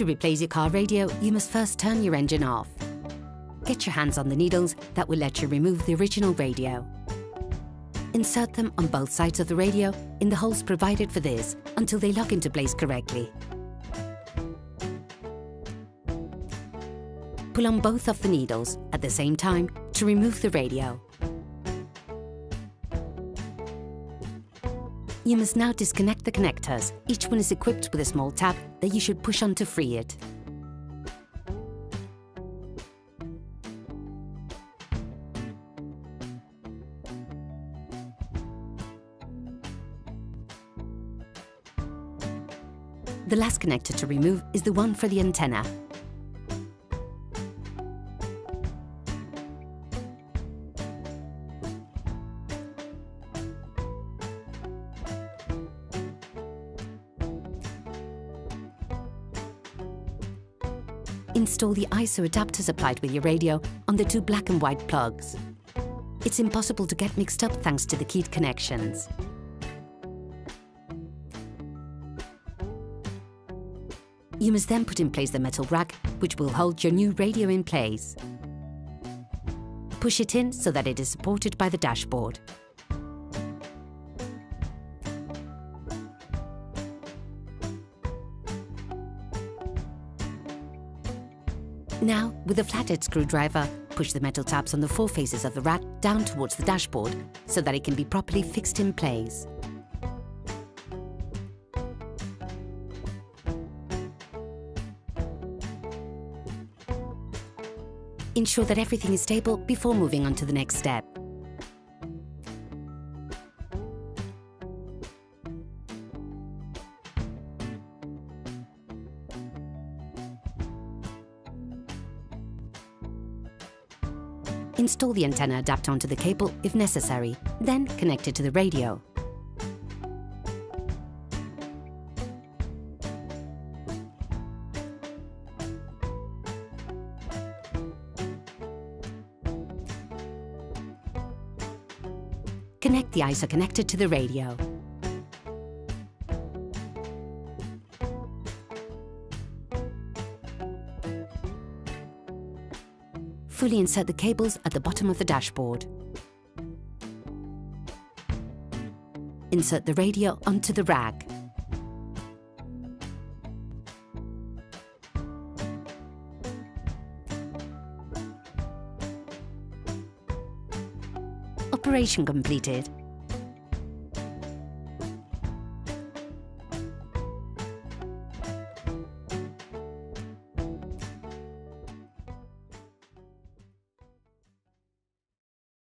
To replace your car radio, you must first turn your engine off. Get your hands on the needles that will let you remove the original radio. Insert them on both sides of the radio in the holes provided for this until they lock into place correctly. Pull on both of the needles at the same time to remove the radio. You must now disconnect the connectors. Each one is equipped with a small tab that you should push on to free it. The last connector to remove is the one for the antenna. Install the ISO adapter supplied with your radio on the two black and white plugs. It's impossible to get mixed up thanks to the keyed connections. You must then put in place the metal rack, which will hold your new radio in place. Push it in so that it is supported by the dashboard. Now, with a flathead screwdriver, push the metal tabs on the four faces of the rack down towards the dashboard so that it can be properly fixed in place. Ensure that everything is stable before moving on to the next step. Install the antenna adapter onto the cable if necessary, then connect it to the radio. Connect the ISO connector to the radio. Fully insert the cables at the bottom of the dashboard. Insert the radio onto the rack. Operation completed.